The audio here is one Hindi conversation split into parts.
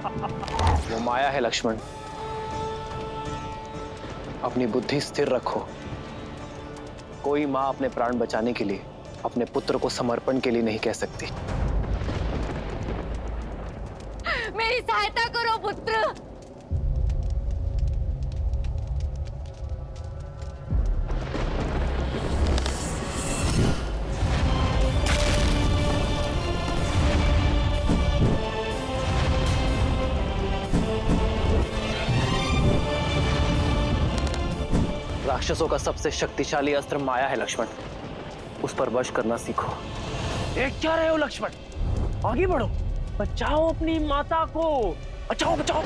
वो माया है लक्ष्मण। अपनी बुद्धि स्थिर रखो। कोई मां अपने प्राण बचाने के लिए अपने पुत्र को समर्पण के लिए नहीं कह सकती। मेरी सहायता करो पुत्र। राक्षसों का सबसे शक्तिशाली अस्त्र माया है लक्ष्मण। उस पर वश करना सीखो। देख क्या रहे हो लक्ष्मण? आगे बढ़ो, बचाओ अपनी माता को। बचाओ बचाओ।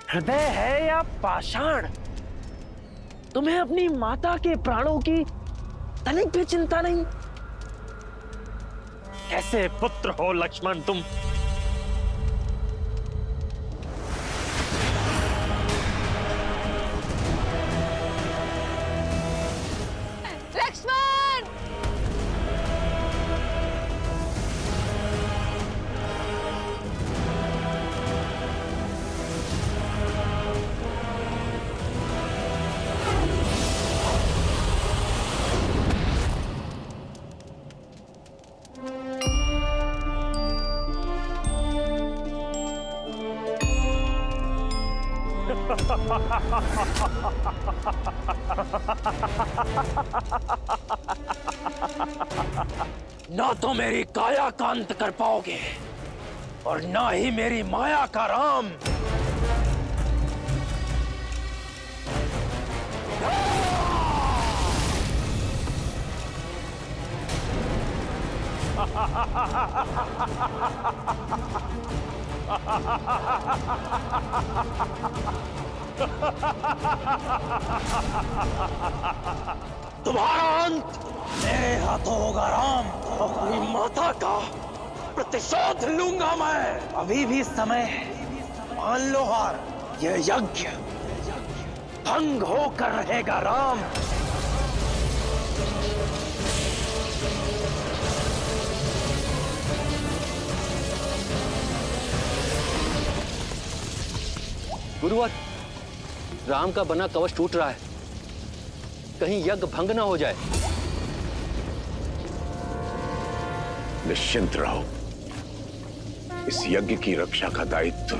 हृदय है या पाषाण? तुम्हें अपनी माता के प्राणों की तनिक भी चिंता नहीं? कैसे पुत्र हो लक्ष्मण तुम? लक्ष्मण! ना तो मेरी काया का अंत कर पाओगे और ना ही मेरी माया का राम। तुम्हारा अंत मेरे हाथों होगा राम। अपनी माता का प्रतिशोध लूंगा मैं। अभी भी समय है, मान लो हार। यह यज्ञ भंग होकर रहेगा राम। गुरुवर, राम का बना कवच टूट रहा है। कहीं यज्ञ भंग ना हो जाए। निश्चिंत रहो, इस यज्ञ की रक्षा का दायित्व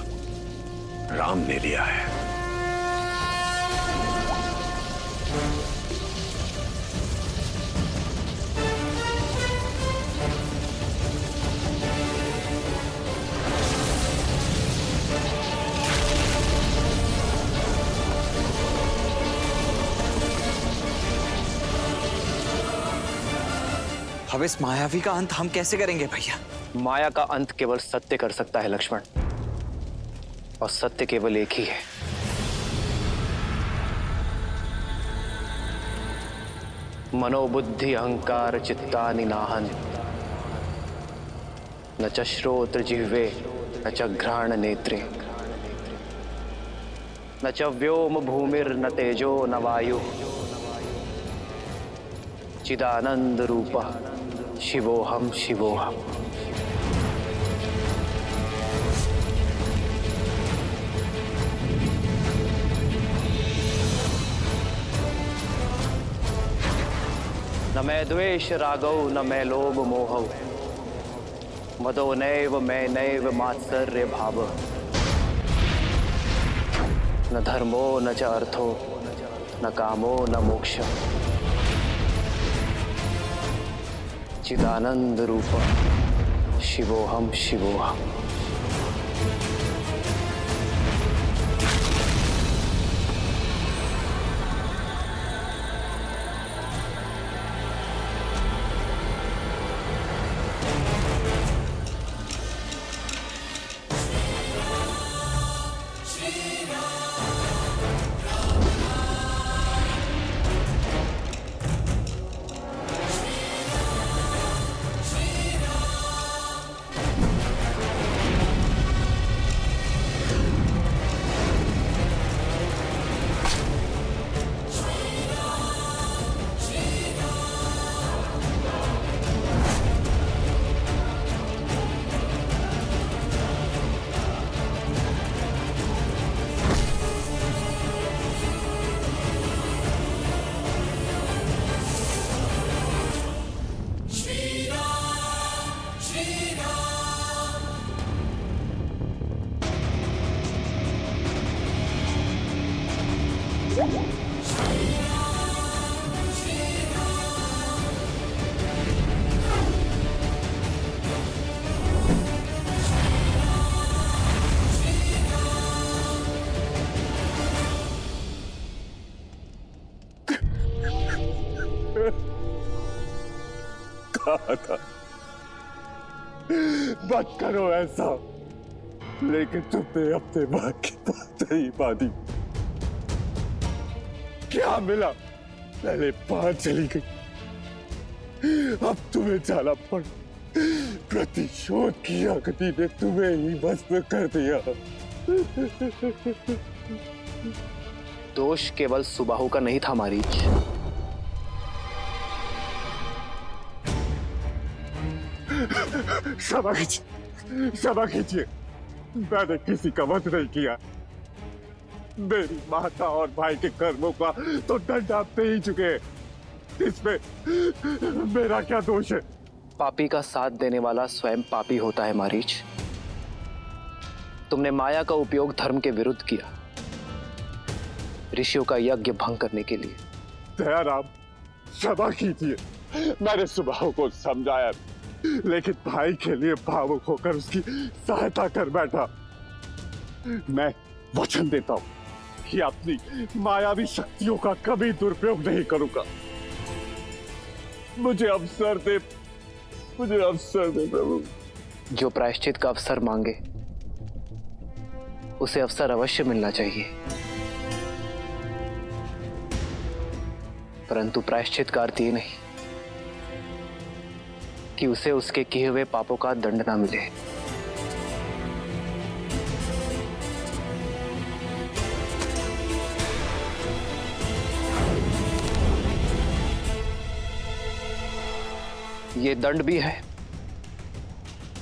राम ने लिया है। अब इस मायावी का अंत हम कैसे करेंगे भैया? माया का अंत केवल सत्य कर सकता है लक्ष्मण, और सत्य केवल एक ही है। मनोबुद्धि अहंकार चित्तानि नाहन्, न च श्रोत्र जिह्वे न च घ्राण नेत्रे, न च व्योम भूमिर्न तेजो न वायु, चिदानंद रूपः शिवोहम शिवोहम। न मैं द्वेष रागौ न मैं लोभ मोहौ मदो नैव मैं नैव मात्सर्य भाव न धर्मो न च अर्थो न कामो न मोक्ष चिदानंद रूप शिवोहम शिवोहम। कहा था मत करो ऐसा, लेकिन तुमने अपने मां की बात नहीं मानी। क्या मिला? पहले मां चली गई, अब तुम्हें जाना पड़। प्रतिशोध की अग्नि ने तुम्हें ही भस्म कर दिया। दोष केवल सुबाहु का नहीं था मारीच, क्षमा कीजिए, मैंने किसी का वध नहीं किया। मेरी माता और भाई के कर्मों का तो दंड आप दे ही चुके हैं, इसमें मेरा क्या दोष है? पापी का साथ देने वाला स्वयं पापी होता है मारीच। तुमने माया का उपयोग धर्म के विरुद्ध किया, ऋषियों का यज्ञ भंग करने के लिए। दयाराम, क्षमा कीजिए, मैंने सुबाहु को समझाया, लेकिन भाई के लिए भावुक होकर उसकी सहायता कर बैठा। मैं वचन देता हूं कि अपनी मायावी शक्तियों का कभी दुरुपयोग नहीं करूंगा। मुझे अवसर दे प्रभु। जो प्रायश्चित का अवसर मांगे उसे अवसर अवश्य मिलना चाहिए, परंतु प्रायश्चित का अर्थ ये नहीं कि उसे उसके किए हुए पापों का दंड ना मिले। ये दंड भी है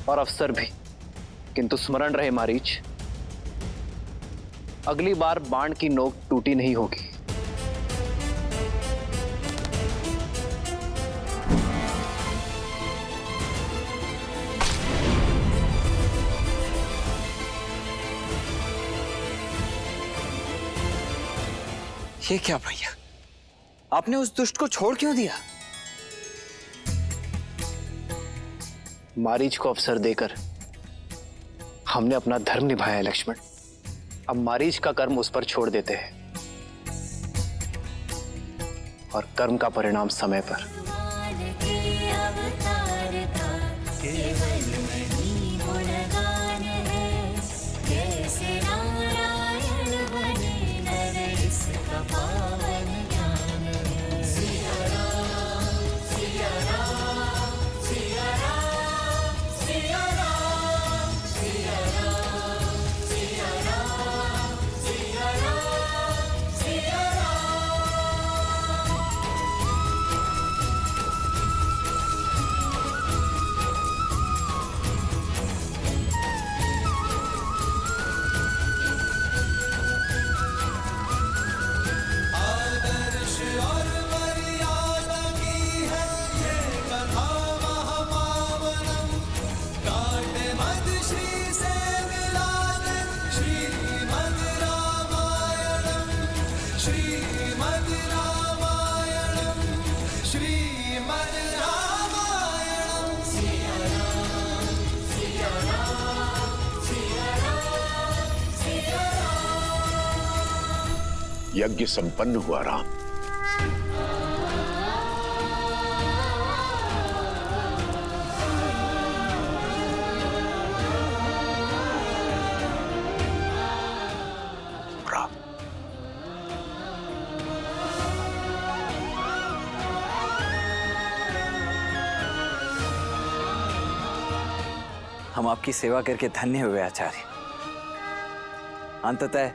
और अवसर भी, किंतु स्मरण रहे मारीच, अगली बार बाण की नोक टूटी नहीं होगी। ये क्या भैया, आपने उस दुष्ट को छोड़ क्यों दिया? मारीच को अवसर देकर हमने अपना धर्म निभाया है लक्ष्मण। अब मारीच का कर्म उस पर छोड़ देते हैं और कर्म का परिणाम समय पर। यज्ञ संपन्न हुआ राम। राम, हम आपकी सेवा करके धन्य हुए आचार्य। अंततः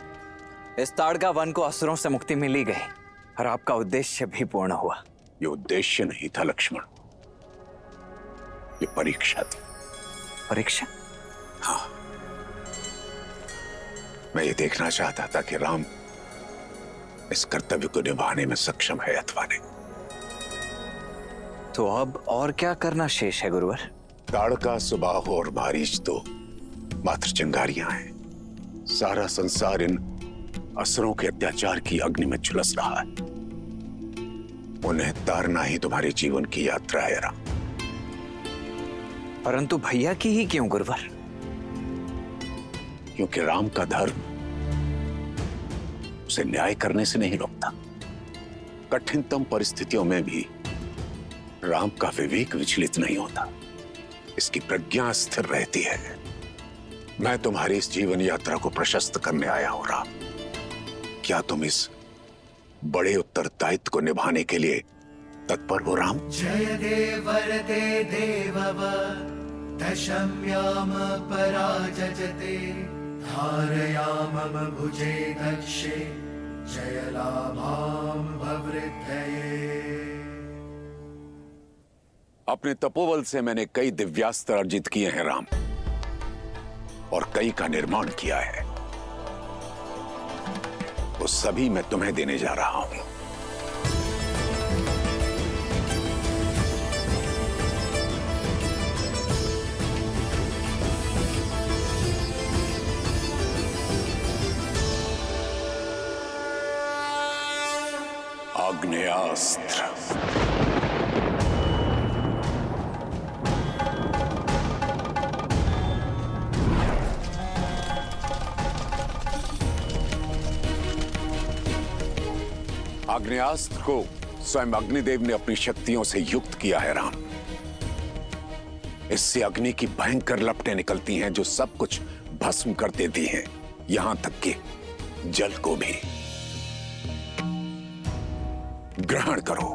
इस ताड़का वन को असुरों से मुक्ति मिल ही गई और आपका उद्देश्य भी पूर्ण हुआ। ये उद्देश्य नहीं था लक्ष्मण, ये परीक्षा थी। परीक्षा? हाँ, मैं ये देखना चाहता था कि राम इस कर्तव्य को निभाने में सक्षम है अथवा नहीं। तो अब और क्या करना शेष है गुरुवर? ताड़का, सुबाहु और बारिश तो मात्र चिंगारियां हैं। सारा संसार इन असुरों के अत्याचार की अग्नि में झुलस रहा है। उन्हें तारना ही तुम्हारे जीवन की यात्रा है राम। परंतु भैया की ही क्यों गुरुवर? क्योंकि राम का धर्म उसे न्याय करने से नहीं रोकता। कठिनतम परिस्थितियों में भी राम का विवेक विचलित नहीं होता, इसकी प्रज्ञा स्थिर रहती है। मैं तुम्हारी इस जीवन यात्रा को प्रशस्त करने आया हूं राम। क्या तुम इस बड़े उत्तरदायित्व को निभाने के लिए तत्पर हो राम? जय देव वरदे देवव दशम्याम पराजजते धारयामम भुजे दक्षे जयलाभाम भवृद्धये। अपने तपोबल से मैंने कई दिव्यास्त्र अर्जित किए हैं राम, और कई का निर्माण किया है। वो सभी मैं तुम्हें देने जा रहा हूं। आग्नेयास्त्र। आग्नेयास्त्र को स्वयं अग्निदेव ने अपनी शक्तियों से युक्त किया है राम। इससे अग्नि की भयंकर लपटें निकलती हैं जो सब कुछ भस्म कर देती हैं, यहां तक कि जल को भी। ग्रहण करो।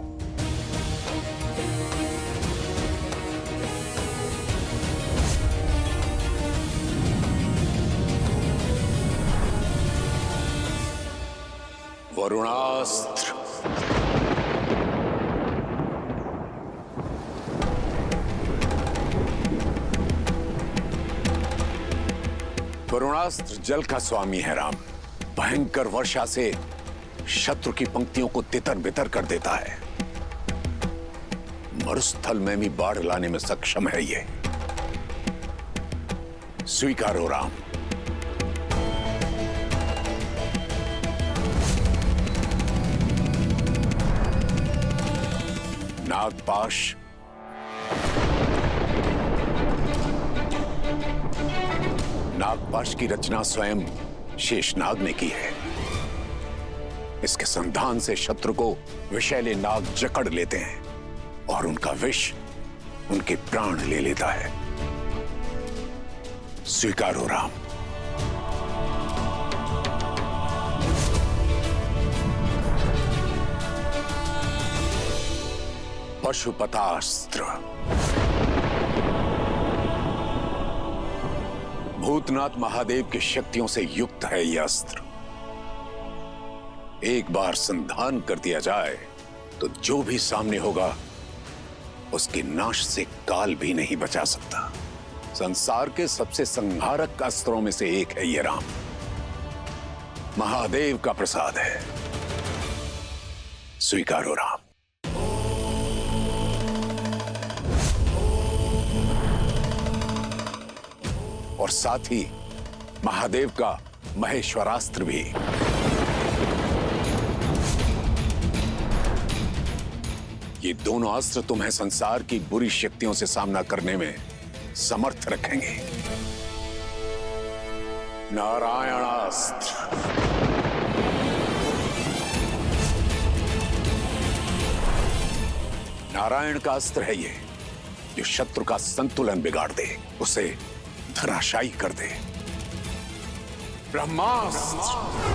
वरुणास्त्र। वरुणास्त्र जल का स्वामी है राम। भयंकर वर्षा से शत्रु की पंक्तियों को तितर बितर कर देता है। मरुस्थल में भी बाढ़ लाने में सक्षम है ये। स्वीकारो राम। नागपाश। नागपाश की रचना स्वयं शेषनाग ने की है। इसके संधान से शत्रु को विषैले नाग जकड़ लेते हैं और उनका विष उनके प्राण ले लेता है। स्वीकारो राम। पशुपतास्त्र। भूतनाथ महादेव की शक्तियों से युक्त है यह अस्त्र। एक बार संधान कर दिया जाए तो जो भी सामने होगा उसके नाश से काल भी नहीं बचा सकता। संसार के सबसे संहारक अस्त्रों में से एक है यह राम। महादेव का प्रसाद है। स्वीकारो राम। और साथ ही महादेव का महेश्वरास्त्र भी। ये दोनों अस्त्र तुम्हें संसार की बुरी शक्तियों से सामना करने में समर्थ रखेंगे। नारायणास्त्र। नारायण का अस्त्र है ये, जो शत्रु का संतुलन बिगाड़ दे, उसे धराशायी कर दे। ब्रह्मास्त्र।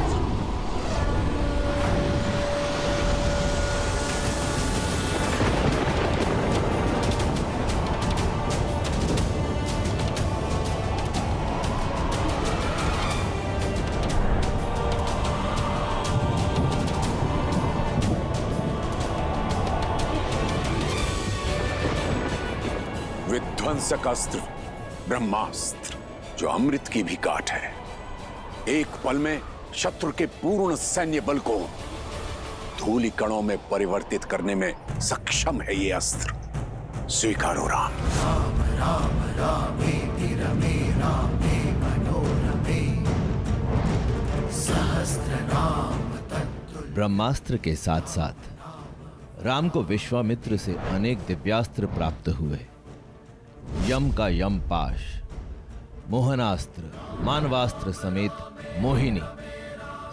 विध्वंसक अस्त्र ब्रह्मास्त्र, जो अमृत की भी काट है। एक पल में शत्रु के पूर्ण सैन्य बल को धूलि कणों में परिवर्तित करने में सक्षम है ये अस्त्र। स्वीकारो राम। राम राम रामेति रमे रामे मनोरमे सहस्रनाम तत्तुल्यम्। ब्रह्मास्त्र के साथ साथ राम को विश्वामित्र से अनेक दिव्यास्त्र प्राप्त हुए। यम का यम पाश, मोहनास्त्र, मानवास्त्र समेत मोहिनी,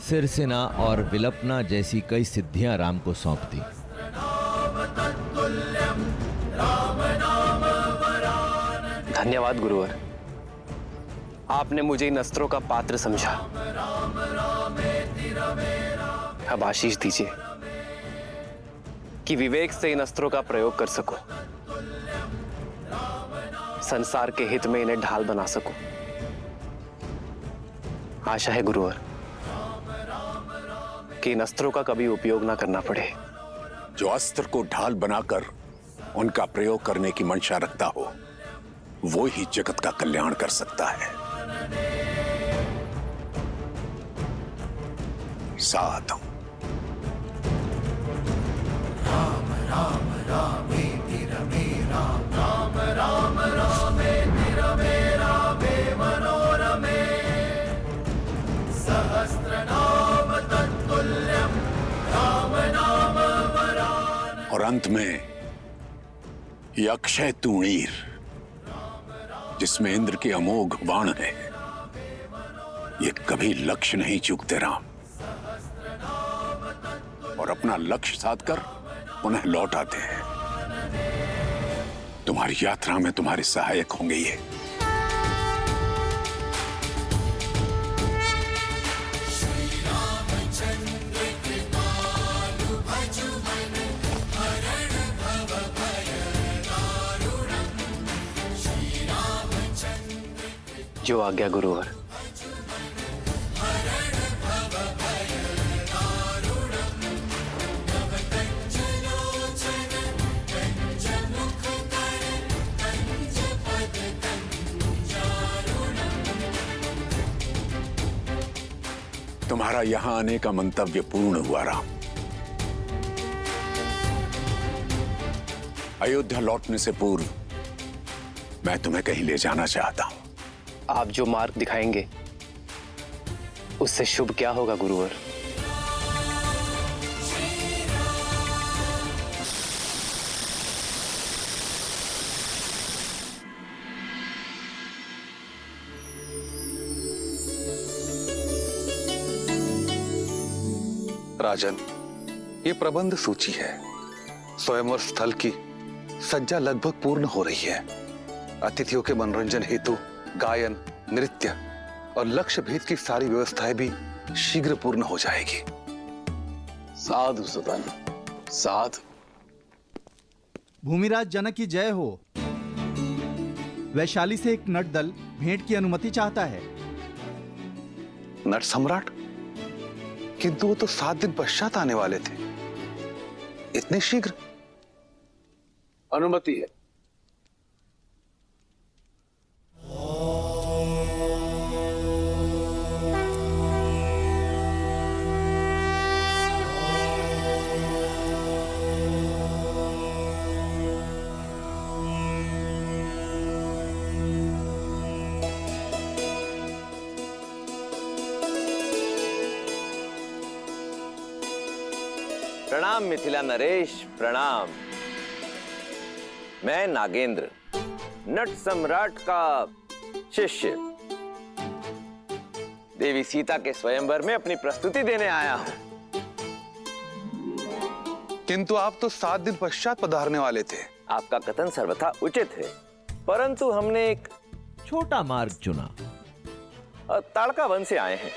सिरसेना और विलपना जैसी कई सिद्धियां राम को सौंप दी। धन्यवाद गुरुवर, आपने मुझे इन अस्त्रों का पात्र समझा। अब आशीष दीजिए कि विवेक से इन अस्त्रों का प्रयोग कर सकूं, संसार के हित में इन्हें ढाल बना सकूं। आशा है गुरुवर कि इन अस्त्रों का कभी उपयोग ना करना पड़े। जो अस्त्र को ढाल बनाकर उनका प्रयोग करने की मंशा रखता हो, वो ही जगत का कल्याण कर सकता है। साधु। राम राम रामेति रमे राम राम राम रामेति रमे रामे मनोरमे सहस्रनाम तत्तुल्यम् राम नाम वरानने। और अंत में ये अक्षय तूणीर, जिसमें इंद्र के अमोघ बाण है, ये कभी लक्ष्य नहीं चूकते राम, और अपना लक्ष्य साधकर पुनः लौट आते हैं। तुम्हारी यात्रा में तुम्हारे सहायक होंगे ये। जो आज्ञा गुरुवर। तुम्हारा यहां आने का मंतव्य पूर्ण हुआ राम। अयोध्या लौटने से पूर्व मैं तुम्हें कहीं ले जाना चाहता हूं। आप जो मार्ग दिखाएंगे उससे शुभ क्या होगा गुरुवर? राजन, ये प्रबंध सूची है। स्वयंवर स्थल की सज्जा लगभग पूर्ण हो रही है। अतिथियों के मनोरंजन हेतु गायन, नृत्य और लक्ष्य भेद की सारी व्यवस्थाएं भी शीघ्र पूर्ण हो जाएगी। साधु सदन, साधु। भूमिराज जनक की जय हो। वैशाली से एक नट दल भेंट की अनुमति चाहता है। नट सम्राट? किंतु वो तो 7 दिन पश्चात आने वाले थे। इतने शीघ्र? अनुमति है। प्रणाम मिथिला नरेश, प्रणाम। मैं नागेंद्र, नट सम्राट का शिष्य, देवी सीता के स्वयंवर में अपनी प्रस्तुति देने आया हूं। किंतु आप तो 7 दिन पश्चात पधारने वाले थे। आपका कथन सर्वथा उचित है, परंतु हमने एक छोटा मार्ग चुना। ताड़का वन से आए हैं।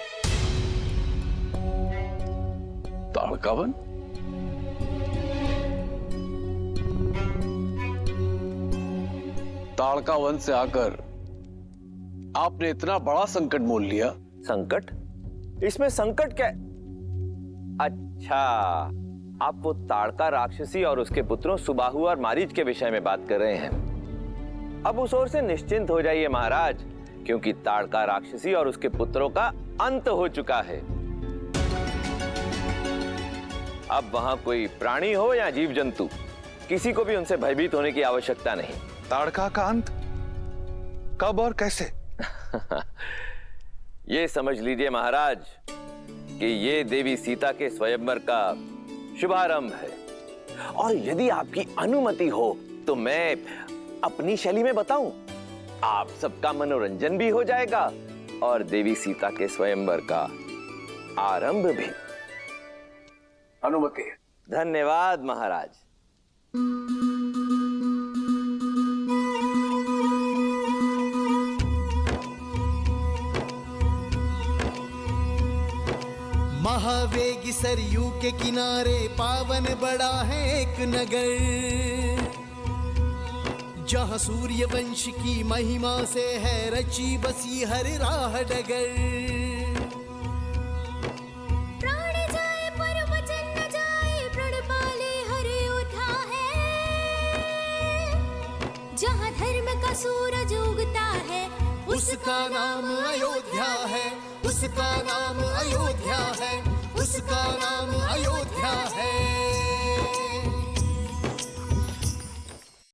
ताड़का वन? ताड़का वन से आकर आपने इतना बड़ा संकट मोल लिया। संकट? इसमें संकट क्या? अच्छा, आप वो ताड़का राक्षसी और उसके पुत्रों सुबाहु और मारीच के विषय में बात कर रहे हैं। अब उस ओर से निश्चिंत हो जाइए महाराज, क्योंकि ताड़का राक्षसी और उसके पुत्रों का अंत हो चुका है। अब वहां कोई प्राणी हो या जीव जंतु, किसी को भी उनसे भयभीत होने की आवश्यकता नहीं। ताड़का का अंत कब और कैसे? ये समझ लीजिए महाराज कि ये देवी सीता के स्वयंवर का शुभारंभ है, और यदि आपकी अनुमति हो तो मैं अपनी शैली में बताऊं, आप सबका मनोरंजन भी हो जाएगा और देवी सीता के स्वयंवर का आरंभ भी। अनुमति। धन्यवाद महाराज। महावेगी सरयू के किनारे पावन बड़ा है एक नगर, जहाँ सूर्य वंश की महिमा से है रची बसी हर राह डगर। प्राण जाए पर वचन न जाए, प्रण पाले हर योद्धा है। जहाँ धर्म का सूरज उगता है, उसका नाम अयोध्या है, उसका नाम अयोध्या है, उसका नाम अयोध्या है।